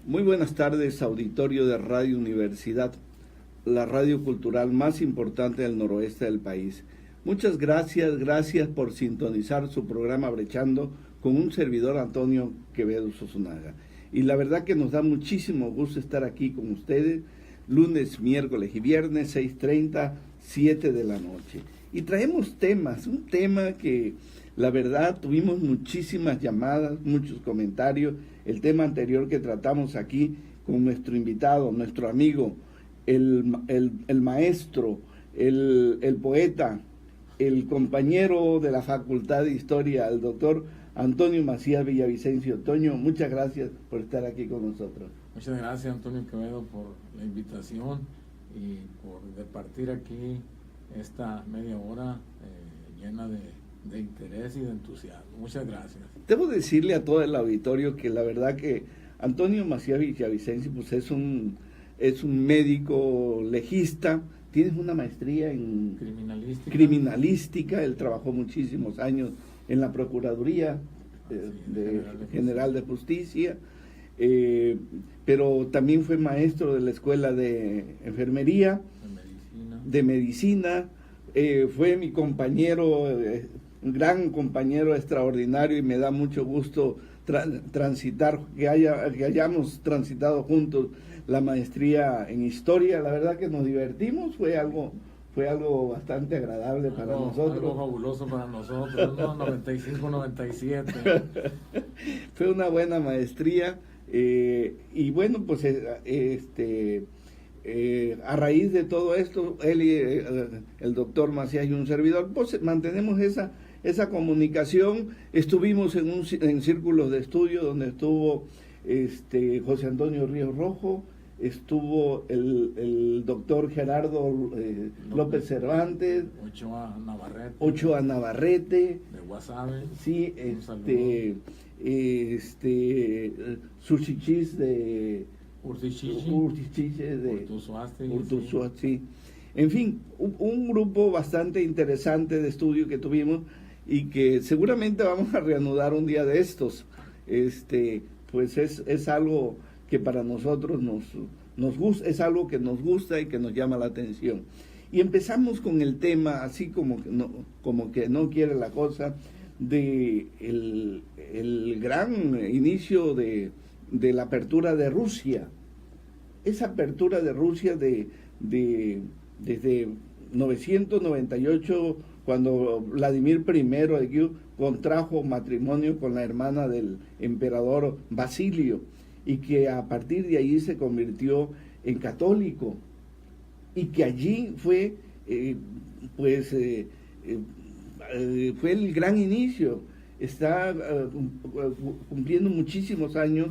Muy buenas tardes, auditorio de Radio Universidad, la radio cultural más importante del noroeste del país. Muchas gracias por sintonizar su programa Brechando con un servidor, Antonio Quevedo Sosunaga. Y la verdad que nos da muchísimo gusto estar aquí con ustedes, lunes, miércoles y viernes, 6:30, 7 de la noche. Y traemos un tema que la verdad tuvimos muchísimas llamadas, muchos comentarios. El tema anterior que tratamos aquí con nuestro invitado, nuestro amigo, el maestro, el poeta, el compañero de la Facultad de Historia, el doctor Antonio Macías Villavicencio. Toño, muchas gracias por estar aquí con nosotros. Muchas gracias, Antonio Quevedo, por la invitación y por departir aquí esta media hora llena de interés y de entusiasmo. Muchas gracias. Debo decirle a todo el auditorio que la verdad que Antonio Macías Villavicencio pues es un médico legista, tiene una maestría en criminalística. Él trabajó muchísimos años en la Procuraduría General de Justicia, pero también fue maestro de la Escuela de Enfermería, de Medicina, fue mi compañero, un gran compañero extraordinario, y me da mucho gusto transitar, que hayamos transitado juntos la maestría en Historia. La verdad que nos divertimos, fue algo bastante agradable para nosotros. Algo fabuloso para nosotros, ¿no? 95, 97. Fue una buena maestría, y bueno, pues a raíz de todo esto, él y el doctor Macías y un servidor, pues mantenemos esa comunicación. Estuvimos en círculos de estudio donde estuvo José Antonio Ríos Rojo, estuvo el doctor Gerardo López Cervantes, Ochoa Navarrete, de Guasave, sí, Sushichis de Urtichiche de Urtuzuasti. En fin, un grupo bastante interesante de estudio que tuvimos y que seguramente vamos a reanudar un día de estos. Pues es algo que para nosotros nos gusta, es algo que nos gusta y que nos llama la atención. Y empezamos con el tema, así como que no quiere la cosa, de el gran inicio de la apertura de Rusia. Esa apertura de Rusia desde 998, cuando Vladimir I contrajo matrimonio con la hermana del emperador Basilio, y que a partir de ahí se convirtió en católico, y que allí fue fue el gran inicio. Está cumpliendo muchísimos años.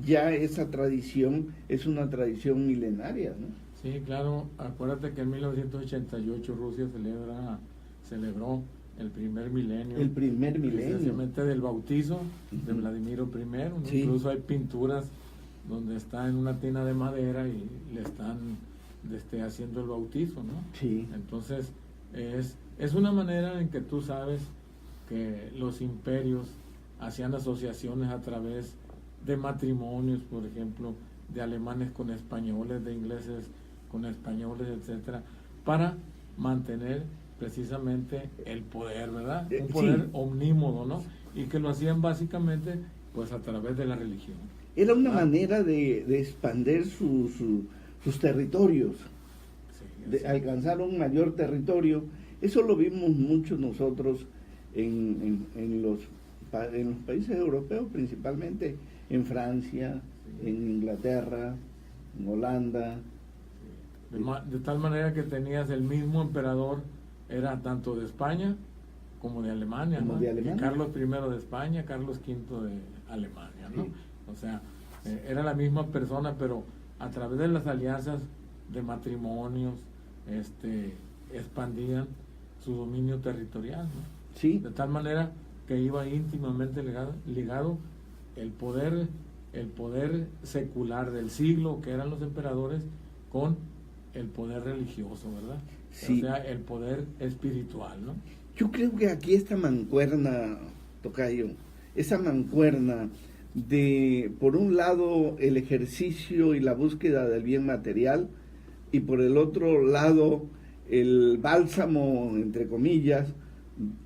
Ya esa tradición es una tradición milenaria, ¿no? Sí, claro. Acuérdate que en 1988 Rusia celebró el primer milenio. El primer milenio. Precisamente del bautizo de Vladimiro I, ¿no? Sí. Incluso hay pinturas donde está en una tina de madera y le están haciendo el bautizo, ¿no? Sí. Entonces, es una manera en que tú sabes que los imperios hacían asociaciones a través de matrimonios, por ejemplo, de alemanes con españoles, de ingleses con españoles, etcétera, para mantener precisamente el poder, ¿verdad? Un poder omnímodo, ¿no? Y que lo hacían básicamente pues a través de la religión. Era una manera de expandir sus territorios, de alcanzar un mayor territorio. Eso lo vimos mucho nosotros en los países europeos, principalmente en Francia, en Inglaterra, en Holanda. De tal manera que tenías el mismo emperador, era tanto de España como de Alemania, ¿no? Carlos I de España, Carlos V de Alemania, ¿no? Sí. O sea, era la misma persona, pero a través de las alianzas de matrimonios, expandían su dominio territorial, ¿no? Sí. De tal manera que iba íntimamente ligado el poder secular del siglo, que eran los emperadores, con el poder religioso, ¿verdad? Sí. O sea, el poder espiritual, ¿no? Yo creo que aquí esta mancuerna, tocayo, esa mancuerna de, por un lado, el ejercicio y la búsqueda del bien material, y por el otro lado, el bálsamo, entre comillas,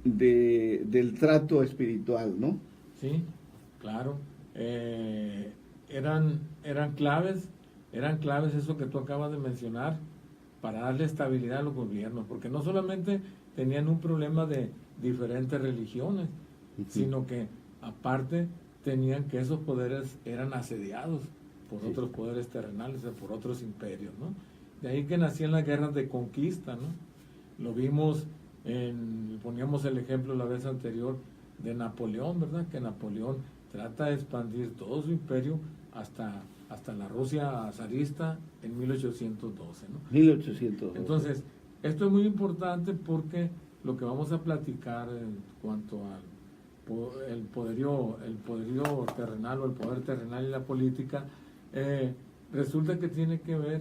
del trato espiritual, ¿no? Sí, claro. Eran claves eso que tú acabas de mencionar para darle estabilidad a los gobiernos, porque no solamente tenían un problema de diferentes religiones, sino que aparte tenían que esos poderes eran asediados por otros poderes terrenales, por otros imperios, ¿no? De ahí que nacían las guerras de conquista, ¿no? Lo vimos, poníamos el ejemplo la vez anterior de Napoleón, ¿verdad? Que Napoleón trata de expandir todo su imperio hasta la Rusia zarista en 1812, ¿no? 1812. Entonces, esto es muy importante porque lo que vamos a platicar en cuanto al el poderío terrenal o el poder terrenal y la política, resulta que tiene que ver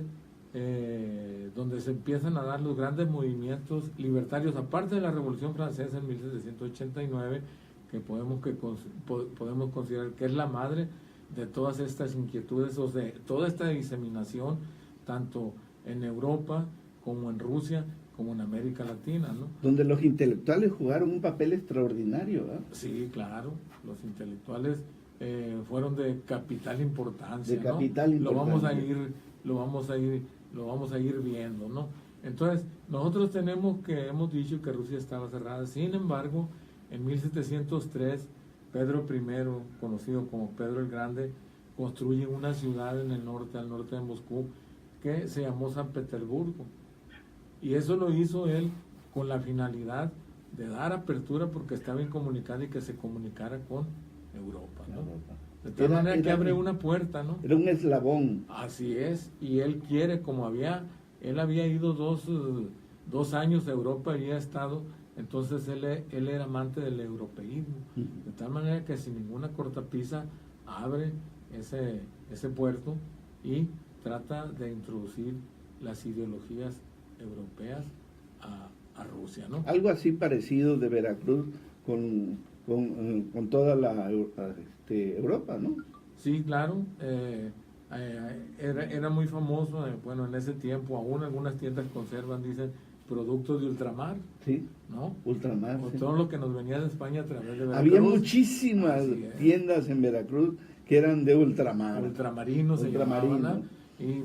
donde se empiezan a dar los grandes movimientos libertarios, aparte de la Revolución Francesa en 1789, que podemos considerar que es la madre de todas estas inquietudes, o de toda esta diseminación, tanto en Europa como en Rusia, como en América Latina, ¿no? Donde los intelectuales jugaron un papel extraordinario, ¿eh? Sí, claro, los intelectuales fueron de capital importancia, de ¿no? capital importancia. Lo vamos a ir viendo, ¿no? Entonces, nosotros hemos dicho que Rusia estaba cerrada. Sin embargo, en 1703, Pedro I, conocido como Pedro el Grande, construye una ciudad en el norte, al norte de Moscú, que se llamó San Petersburgo. Y eso lo hizo él con la finalidad de dar apertura porque estaba incomunicada y que se comunicara con Europa, ¿no? De tal manera que abre una puerta, ¿no? Era un eslabón. Así es, y él quiere, él había ido dos años a Europa, había estado, entonces él era amante del europeísmo, de tal manera que sin ninguna cortapisa abre ese puerto y trata de introducir las ideologías europeas a Rusia, ¿no? Algo así parecido de Veracruz con toda la Europa, ¿no? Sí, claro. Era muy famoso, bueno, en ese tiempo, aún algunas tiendas conservan, dicen, productos de ultramar. Sí, ¿no? Ultramar. O sí. todo lo que nos venía de España a través de Veracruz. Había muchísimas tiendas en Veracruz que eran de ultramar. Ultramarinos se llamaban, ¿no? Y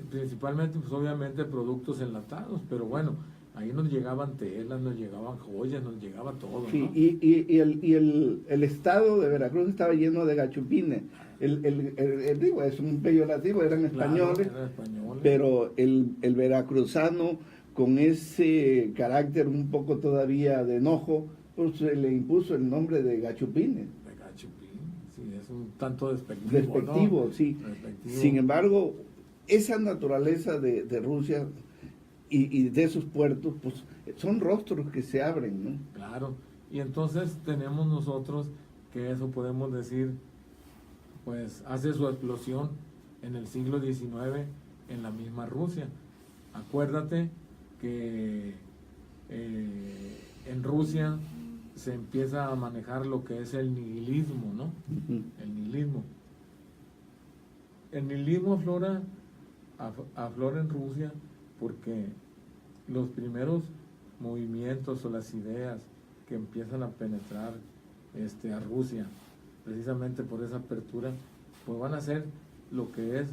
principalmente, pues obviamente, productos enlatados, pero bueno, ahí nos llegaban telas, nos llegaban joyas, nos llegaba todo, Sí, ¿no? y el estado de Veracruz estaba lleno de gachupines. Digo, es un peyorativo, eran españoles, claro, eran españoles. Pero el veracruzano, con ese carácter un poco todavía de enojo, pues se le impuso el nombre de gachupines. De gachupín, sí, es un tanto despectivo, Despectivo, ¿no? sí. Despectivo. Sin embargo, esa naturaleza de Rusia y de esos puertos, pues son rostros que se abren, ¿no? Claro, y entonces tenemos nosotros que eso podemos decir, pues hace su explosión en el siglo XIX en la misma Rusia. Acuérdate que en Rusia se empieza a manejar lo que es el nihilismo, ¿no? El nihilismo. El nihilismo aflora en Rusia porque los primeros movimientos o las ideas que empiezan a penetrar a Rusia, precisamente por esa apertura, pues van a ser lo que es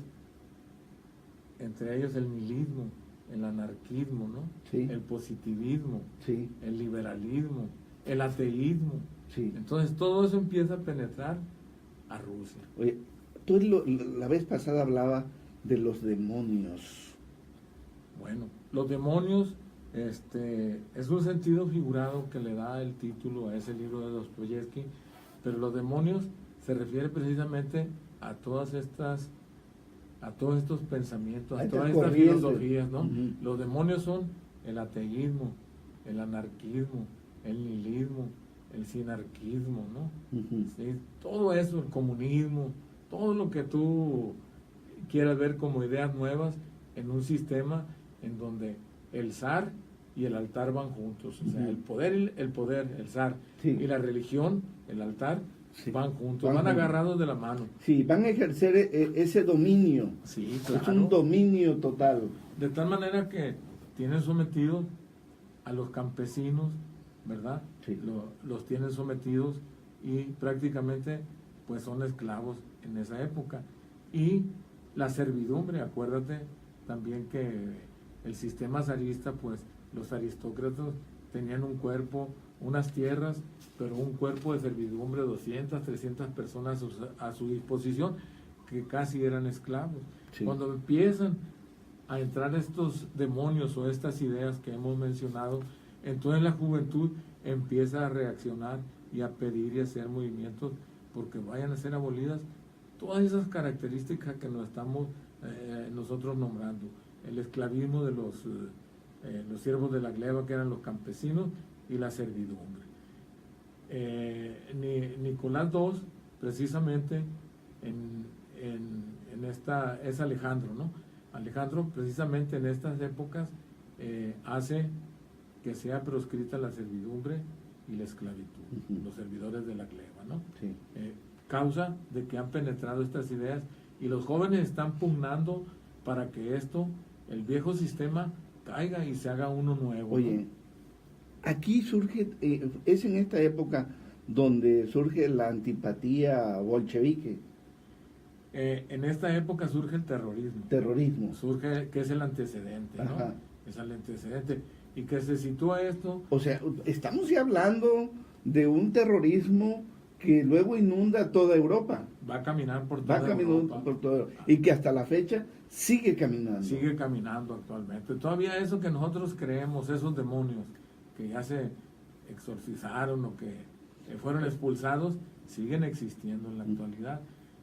entre ellos el nihilismo, el anarquismo, ¿no? Sí. El positivismo, Sí. el liberalismo, el ateísmo. Sí. Entonces todo eso empieza a penetrar a Rusia. Oye, tú la vez pasada hablaba de los demonios. Bueno, los demonios es un sentido figurado que le da el título a ese libro de Dostoyevsky, pero los demonios se refiere precisamente a todos estos pensamientos, a todas estas filosofías, ¿no? Los demonios son el ateísmo, el anarquismo, el nihilismo, el sinarquismo, ¿no? ¿Sí? Todo eso, el comunismo, todo lo que tú quieras ver como ideas nuevas en un sistema en donde el zar y el altar van juntos, o sea, el poder, el zar, sí. y la religión, el altar, Sí. van juntos, van agarrados de la mano. Sí, van a ejercer ese dominio. Sí, claro. Es un dominio total. De tal manera que tienen sometidos a los campesinos, ¿verdad? Sí. Los tienen sometidos y prácticamente pues son esclavos en esa época. Y la servidumbre, acuérdate también que el sistema zarista, pues los aristócratas tenían un cuerpo, unas tierras, pero un cuerpo de servidumbre, 200, 300 personas a su disposición, que casi eran esclavos. Sí. Cuando empiezan a entrar estos demonios o estas ideas que hemos mencionado, entonces la juventud empieza a reaccionar y a pedir y a hacer movimientos porque vayan a ser abolidas todas esas características que nos estamos nosotros nombrando. El esclavismo de los siervos de la gleba, que eran los campesinos, y la servidumbre. Nicolás II, precisamente, en esta, es Alejandro, ¿no? Alejandro, precisamente en estas épocas, hace que sea proscrita la servidumbre y la esclavitud, los servidores de la gleba, ¿no? Sí. Causa de que han penetrado estas ideas y los jóvenes están pugnando para que el viejo sistema caiga y se haga uno nuevo. Oye, ¿no? Aquí surge, es en esta época donde surge la antipatía bolchevique. En esta época surge el terrorismo. Terrorismo. Surge, que es el antecedente, ¿no? Ajá. Es el antecedente. Y que se sitúa esto. O sea, estamos ya hablando de un terrorismo que luego inunda toda Europa. Va a caminar por toda Europa. Por toda Europa. Y que hasta la fecha sigue caminando. Sigue caminando actualmente. Todavía eso que nosotros creemos, esos demonios que ya se exorcizaron o que fueron expulsados, siguen existiendo en la actualidad.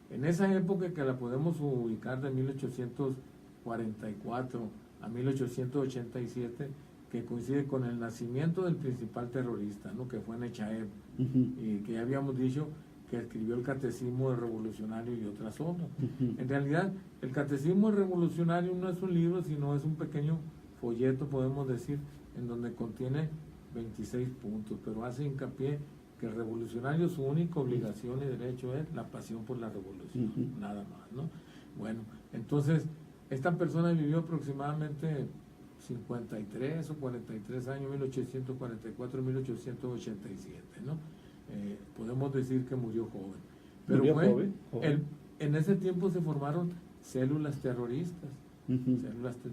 En esa época, que la podemos ubicar de 1844 a 1887, que coincide con el nacimiento del principal terrorista, ¿no? Que fue Nechaev, y que ya habíamos dicho que escribió el Catecismo del Revolucionario y otras obras. En realidad, el Catecismo del Revolucionario no es un libro, sino es un pequeño folleto, podemos decir, en donde contiene 26 puntos, pero hace hincapié que el revolucionario, su única obligación y derecho es la pasión por la revolución, nada más, ¿no? Bueno, entonces, esta persona vivió aproximadamente 53 o 43 años, 1844 1887, ¿no? Podemos decir que murió joven. Pero murió fue, joven. En ese tiempo se formaron células terroristas,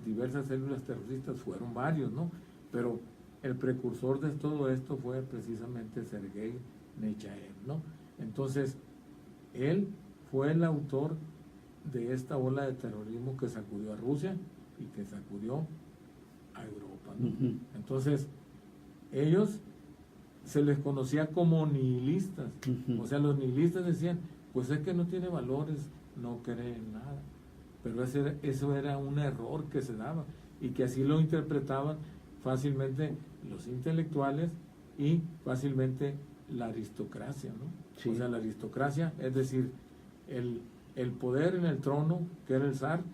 diversas células terroristas, fueron varios, ¿no? Pero el precursor de todo esto fue precisamente Sergei Nechaev, ¿no? Entonces, él fue el autor de esta ola de terrorismo que sacudió a Rusia y que sacudió a Europa, ¿no? Entonces, ellos se les conocía como nihilistas. O sea, los nihilistas decían, pues es que no tiene valores, no cree en nada. Pero eso era un error que se daba y que así lo interpretaban fácilmente los intelectuales y fácilmente la aristocracia, ¿no? Sí. O sea, la aristocracia, es decir, el poder en el trono, que era el zar,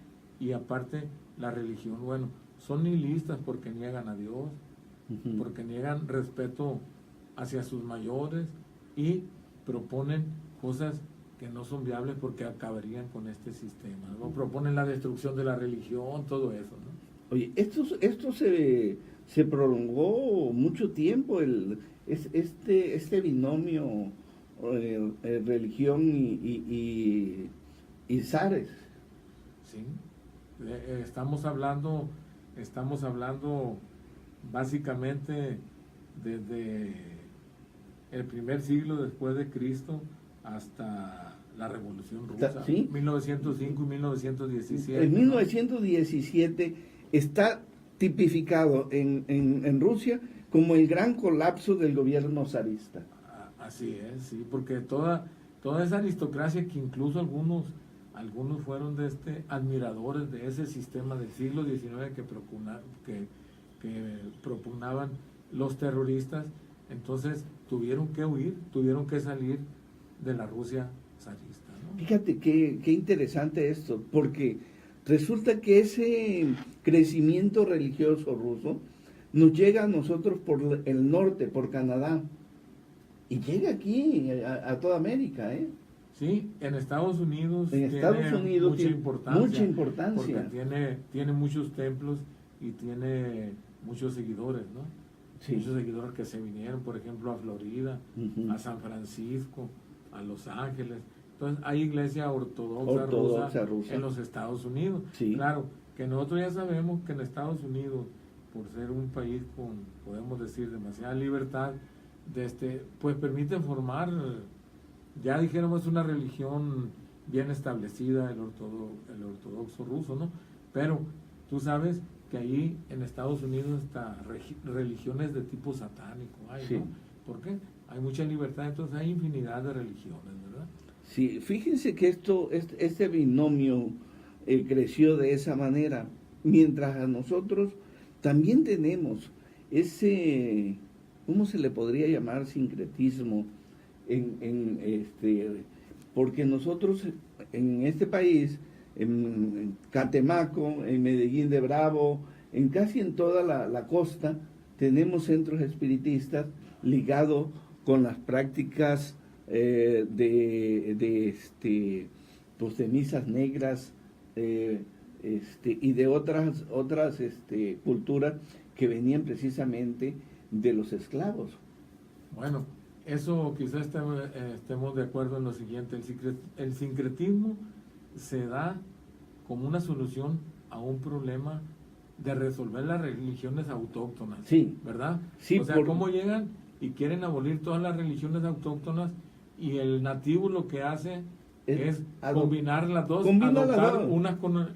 y aparte la religión. Bueno, son nihilistas porque niegan a Dios, porque niegan respeto hacia sus mayores y proponen cosas que no son viables porque acabarían con este sistema, ¿no? Proponen la destrucción de la religión, todo eso, ¿no? Oye, esto se prolongó mucho tiempo, este binomio religión y zares. Sí, estamos hablando básicamente desde el primer siglo después de Cristo hasta la Revolución Rusa, ¿sí? 1905 y 1917. En 1917 está tipificado en Rusia como el gran colapso del gobierno zarista. Así es, sí, porque toda esa aristocracia, que incluso algunos fueron admiradores de ese sistema del siglo XIX que propugnaban los terroristas, entonces tuvieron que huir, tuvieron que salir de la Rusia zarista, ¿no? Fíjate qué interesante esto, porque resulta que ese crecimiento religioso ruso nos llega a nosotros por el norte, por Canadá. Y llega aquí a toda América, ¿eh? Sí, en Estados Unidos En Estados Unidos mucha tiene importancia. mucha importancia. Porque tiene muchos templos y tiene muchos seguidores, ¿no? Sí. Muchos seguidores que se vinieron, por ejemplo, a Florida, Ujú. a San Francisco, a Los Ángeles. Entonces, hay iglesia ortodoxa rusa en los Estados Unidos. Sí. Claro, que nosotros ya sabemos que en Estados Unidos, por ser un país con, podemos decir, demasiada libertad, pues permiten formar, ya dijéramos, una religión bien establecida, el ortodoxo ruso, ¿no? Pero tú sabes que ahí en Estados Unidos hasta religiones de tipo satánico hay, Sí. ¿no? ¿Por qué? Hay mucha libertad, entonces hay infinidad de religiones, ¿verdad? Sí, fíjense que este binomio creció de esa manera, mientras a nosotros también tenemos ese, ¿cómo se le podría llamar? Sincretismo, porque nosotros en este país, en Catemaco, en Medellín de Bravo, casi en toda la costa, tenemos centros espiritistas ligados con las prácticas pues de misas negras y de otras culturas que venían precisamente de los esclavos. Bueno, eso quizás estemos de acuerdo en lo siguiente. El sincretismo se da como una solución a un problema de resolver las religiones autóctonas, Sí. ¿verdad? Sí, o sea, cómo llegan y quieren abolir todas las religiones autóctonas y el nativo lo que hace es combinar las dos, adoptar unas con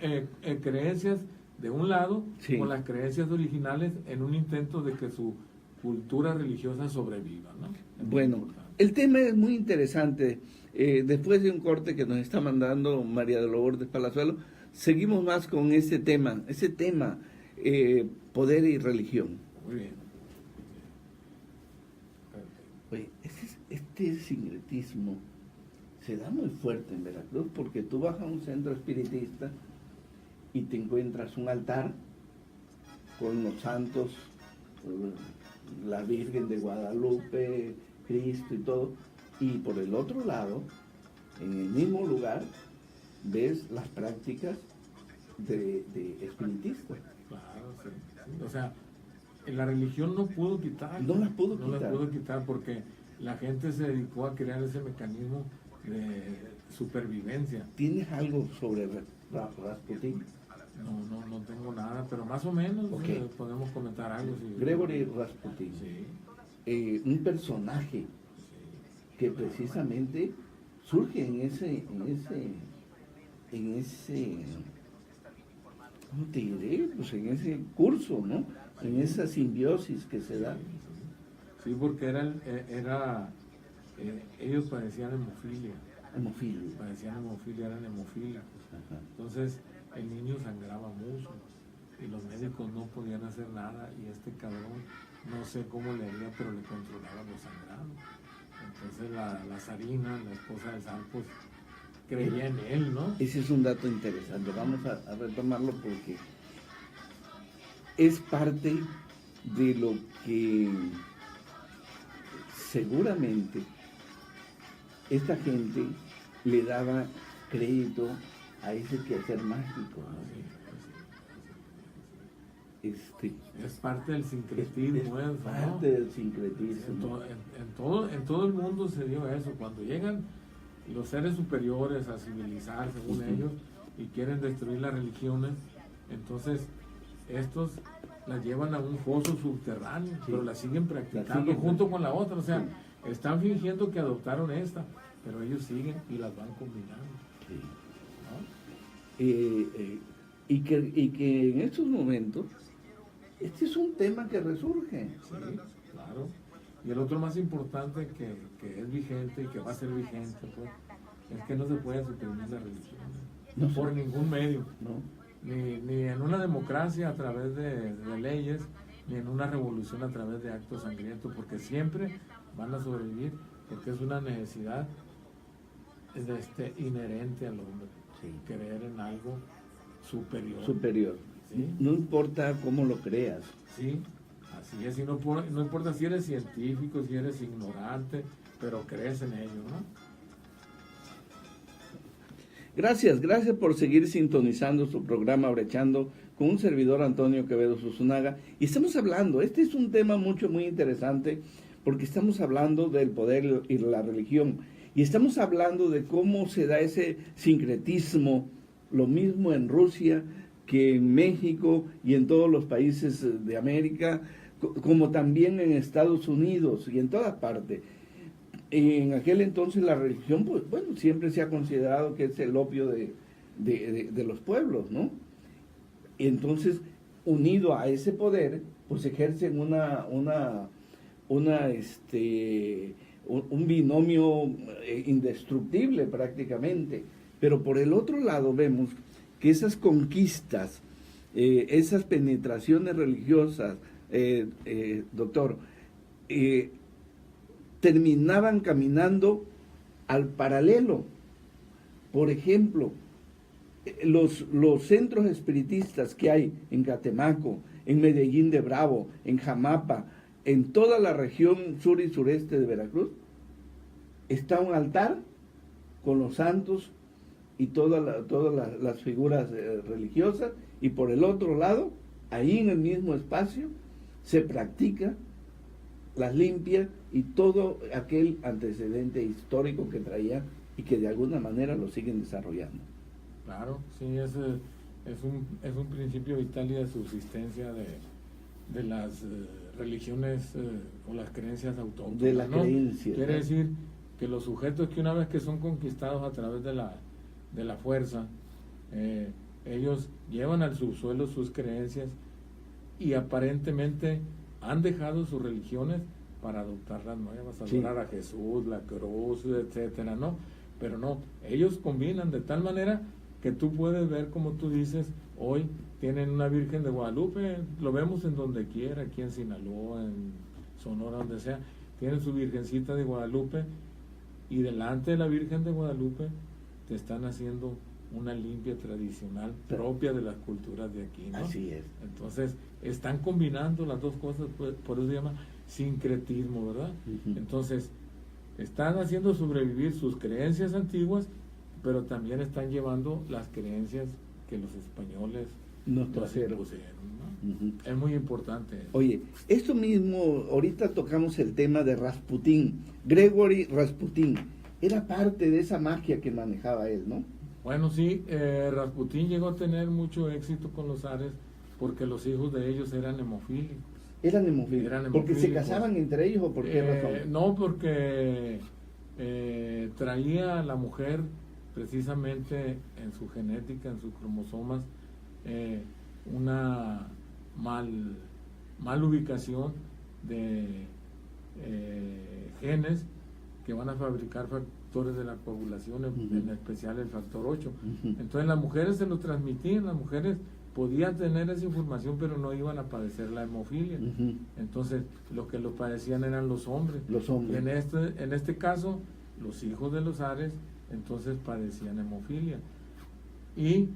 creencias de un lado, sí, con las creencias originales en un intento de que su cultura religiosa sobreviva, ¿no? Bueno, el tema es muy interesante. Después de un corte que nos está mandando María de Lourdes Palazuelo, seguimos más con ese tema, poder y religión. Muy bien. Oye, este sincretismo se da muy fuerte en Veracruz, porque tú vas a un centro espiritista y te encuentras un altar con los santos, la Virgen de Guadalupe, Cristo y todo, y por el otro lado, en el mismo lugar, ves las prácticas de espiritistas. Claro, sí, sí. O sea, la religión no pudo quitar. No las pudo quitar. No las pudo quitar porque la gente se dedicó a crear ese mecanismo de supervivencia. ¿Tienes algo sobre Rasputin? No tengo nada, pero más o menos Okay. Podemos comentar algo. Sí. Gregory Rasputin, sí. Un personaje Sí. que precisamente surge en ese, ¿cómo te diré? Pues en ese curso, ¿no? En esa simbiosis que se da. Sí, porque ellos padecían hemofilia. Eran hemofílicos. Ajá. Entonces, el niño sangraba mucho y los médicos no podían hacer nada y este cabrón, no sé cómo le haría, pero le controlaba los sangrados. Entonces la zarina, la esposa del zar, pues creía en él, ¿no? Ese es un dato interesante, vamos a retomarlo porque es parte de lo que seguramente esta gente le daba crédito a ese quehacer mágico, ¿no? Es parte del sincretismo, es parte del sincretismo. En todo el mundo se dio eso. Cuando llegan los seres superiores a civilizar, según ellos, y quieren destruir las religiones, entonces estos las llevan a un foso subterráneo, pero la siguen practicando junto con la otra. O sea, están fingiendo que adoptaron esta, pero ellos siguen y las van combinando. Sí. ¿No? Y que en estos momentos este es un tema que resurge. Sí, claro. Y el otro más importante que es vigente y que va a ser vigente, pues, es que no se puede suprimir la religión por ningún medio. No. Ni en una democracia a través de leyes, ni en una revolución a través de actos sangrientos, porque siempre van a sobrevivir, porque es una necesidad inherente al hombre, creer en algo superior. Superior. ¿Sí? No importa cómo lo creas. Sí. Así es, y no importa si eres científico, si eres ignorante, pero crees en ello, ¿no? Gracias por seguir sintonizando su programa Brechando con un servidor Antonio Quevedo Susunaga. Y estamos hablando, este es un tema muy interesante, porque estamos hablando del poder y la religión. Y estamos hablando de cómo se da ese sincretismo, lo mismo en Rusia que en México y en todos los países de América, como también en Estados Unidos y en todas partes. En aquel entonces la religión, pues bueno, siempre se ha considerado que es el opio de los pueblos, ¿no? Y entonces, unido a ese poder, pues ejercen un binomio indestructible prácticamente. Pero por el otro lado vemos que esas conquistas, esas penetraciones religiosas, doctor, terminaban caminando al paralelo. Por ejemplo, los centros espiritistas que hay en Catemaco, en Medellín de Bravo, en Jamapa, en toda la región sur y sureste de Veracruz, está un altar con los santos y todas las figuras religiosas, y por el otro lado, ahí en el mismo espacio, se practica las limpias y todo aquel antecedente histórico que traía y que de alguna manera lo siguen desarrollando. Claro, sí, es un principio vital y de subsistencia de las religiones o las creencias autóctonas. De la ¿no? creencia. Quiere decir que los sujetos que una vez que son conquistados a través de la fuerza, ellos llevan al subsuelo sus creencias y aparentemente han dejado sus religiones para adoptar las nuevas, adorar a Jesús, la cruz, etcétera, ¿no? Pero no, ellos combinan de tal manera que tú puedes ver, como tú dices, hoy tienen una Virgen de Guadalupe, lo vemos en donde quiera, aquí en Sinaloa, en Sonora, donde sea, tienen su Virgencita de Guadalupe, y delante de la Virgen de Guadalupe te están haciendo una limpia tradicional propia de las culturas de aquí, ¿no? Así es. Entonces, están combinando las dos cosas, por eso se llama sincretismo, ¿verdad? Uh-huh. Entonces, están haciendo sobrevivir sus creencias antiguas, pero también están llevando las creencias que los españoles nos trajeron, ¿no? Uh-huh. Es muy importante. Oye, esto mismo, ahorita tocamos el tema de Rasputín, Gregory Rasputín, era parte de esa magia que manejaba él, ¿no? Bueno, sí, Rasputín llegó a tener mucho éxito con los zares porque los hijos de ellos eran hemofílicos. Eran hemofílicos. ¿Porque se casaban entre ellos o por qué razón? No, porque traía a la mujer precisamente en su genética, en sus cromosomas, una mal ubicación de genes que van a fabricar factores de la coagulación, uh-huh. En especial el factor 8. Uh-huh. Entonces las mujeres se lo transmitían, las mujeres podían tener esa información, pero no iban a padecer la hemofilia. Uh-huh. Entonces los que lo padecían eran los hombres. Los hombres. Y en este caso, los hijos de los zares, entonces padecían hemofilia. Y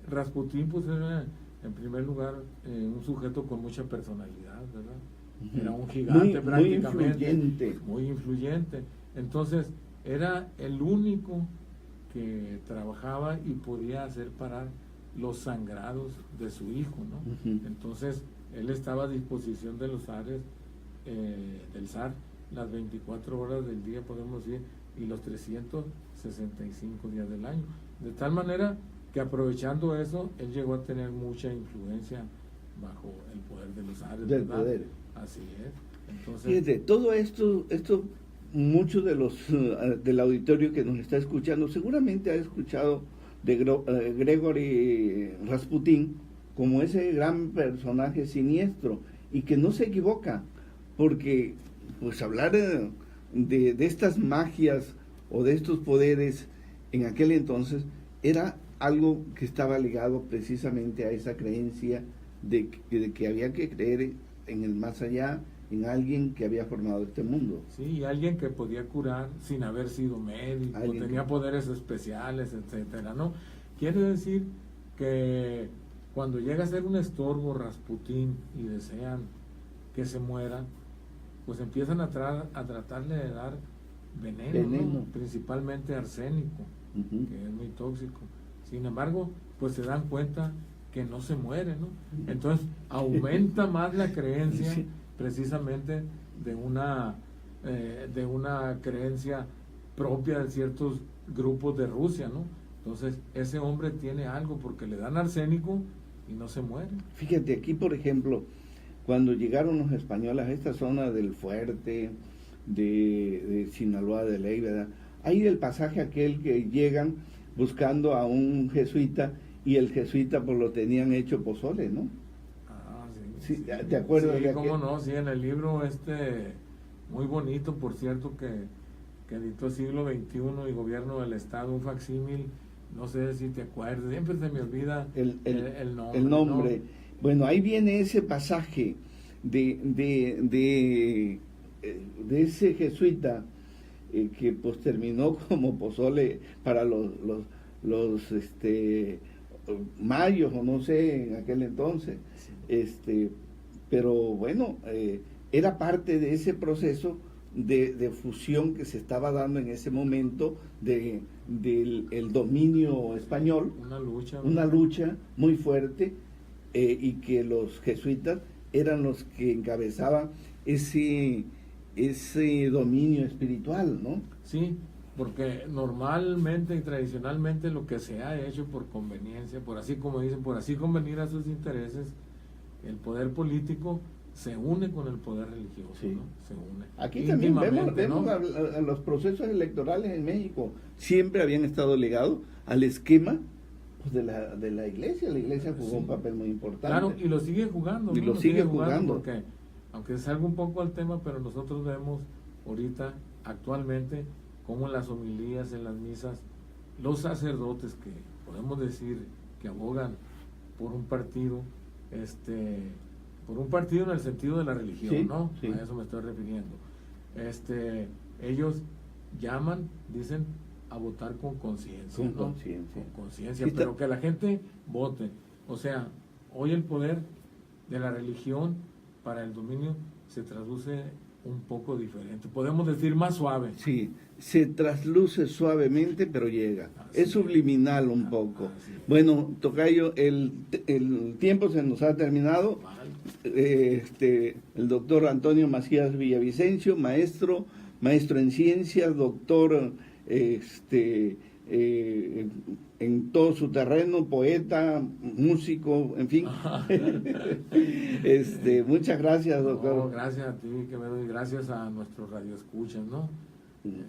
Rasputín, pues era en primer lugar un sujeto con mucha personalidad, ¿verdad? Uh-huh. Era un gigante prácticamente, muy influyente. Entonces era el único que trabajaba y podía hacer parar los sangrados de su hijo, ¿no? Uh-huh. Entonces él estaba a disposición de los zares, del zar, las 24 horas del día, podemos decir, y los 365 días del año. De tal manera que aprovechando eso, él llegó a tener mucha influencia bajo el poder de los zares. Del ¿verdad? Poder. Así es. Entonces, fíjate, todo esto muchos de los del auditorio que nos está escuchando seguramente ha escuchado de Gregory Rasputín como ese gran personaje siniestro y que no se equivoca, porque pues hablar de estas magias o de estos poderes en aquel entonces era algo que estaba ligado precisamente a esa creencia de que había que creer en el más allá, en alguien que había formado este mundo. Sí, alguien que podía curar sin haber sido médico, tenía poderes especiales, etcétera, ¿no? Quiere decir que cuando llega a ser un estorbo Rasputín y desean que se muera, pues empiezan a tratarle de dar veneno. ¿no? Principalmente arsénico, que es muy tóxico. Sin embargo, pues se dan cuenta que no se muere, ¿no? Entonces aumenta más la creencia precisamente de una creencia propia de ciertos grupos de Rusia, ¿no? Entonces ese hombre tiene algo porque le dan arsénico y no se muere. Fíjate, aquí por ejemplo, cuando llegaron los españoles a esta zona del Fuerte, de Sinaloa, de Ley, ¿verdad? Hay el pasaje aquel que llegan buscando a un jesuita y el jesuita pues lo tenían hecho pozole, ¿no? Ah, sí. ¿Te acuerdas? Sí, cómo no, sí, en el libro muy bonito, por cierto, que editó Siglo XXI y Gobierno del Estado, un facsímil, no sé si te acuerdas, siempre se me olvida el nombre. El nombre. ¿No? Bueno, ahí viene ese pasaje de ese jesuita que pues terminó como pozole para los mayos o no sé en aquel entonces. Sí. Pero bueno, era parte de ese proceso de fusión que se estaba dando en ese momento del dominio español, una lucha muy fuerte, y que los jesuitas eran los que encabezaban ese dominio espiritual, ¿no? Sí, porque normalmente y tradicionalmente lo que se ha hecho por conveniencia, por así como dicen, por así convenir a sus intereses, el poder político se une con el poder religioso, sí. ¿no? Se une. Aquí también vemos ¿no? a los procesos electorales en México siempre habían estado ligados al esquema pues, de la iglesia. La iglesia jugó un papel muy importante. Claro, y lo sigue jugando. Y ¿no? lo sigue jugando. Porque, aunque salga un poco al tema, pero nosotros vemos ahorita, actualmente, como en las homilías, en las misas, los sacerdotes que podemos decir que abogan por un partido, por un partido en el sentido de la religión, sí, ¿no? Sí. A eso me estoy refiriendo. Ellos llaman, dicen, a votar con conciencia, ¿no? Con conciencia, sí, pero que la gente vote. O sea, hoy el poder de la religión para el dominio se traduce un poco diferente. Podemos decir más suave. Sí, se trasluce suavemente, pero llega. Así es subliminal un poco. Bueno, tocayo, el tiempo se nos ha terminado. El doctor Antonio Macías Villavicencio, maestro en ciencias, doctor en todo su terreno, poeta, músico, en fin. Muchas gracias, doctor. No, gracias a ti, que me doy gracias a nuestros radioescuchas, ¿no?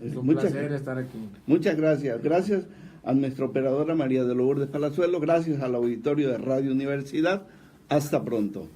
Es un placer estar aquí. Muchas gracias. Gracias a nuestra operadora María de Lourdes Palazuelo, gracias al auditorio de Radio Universidad. Hasta pronto.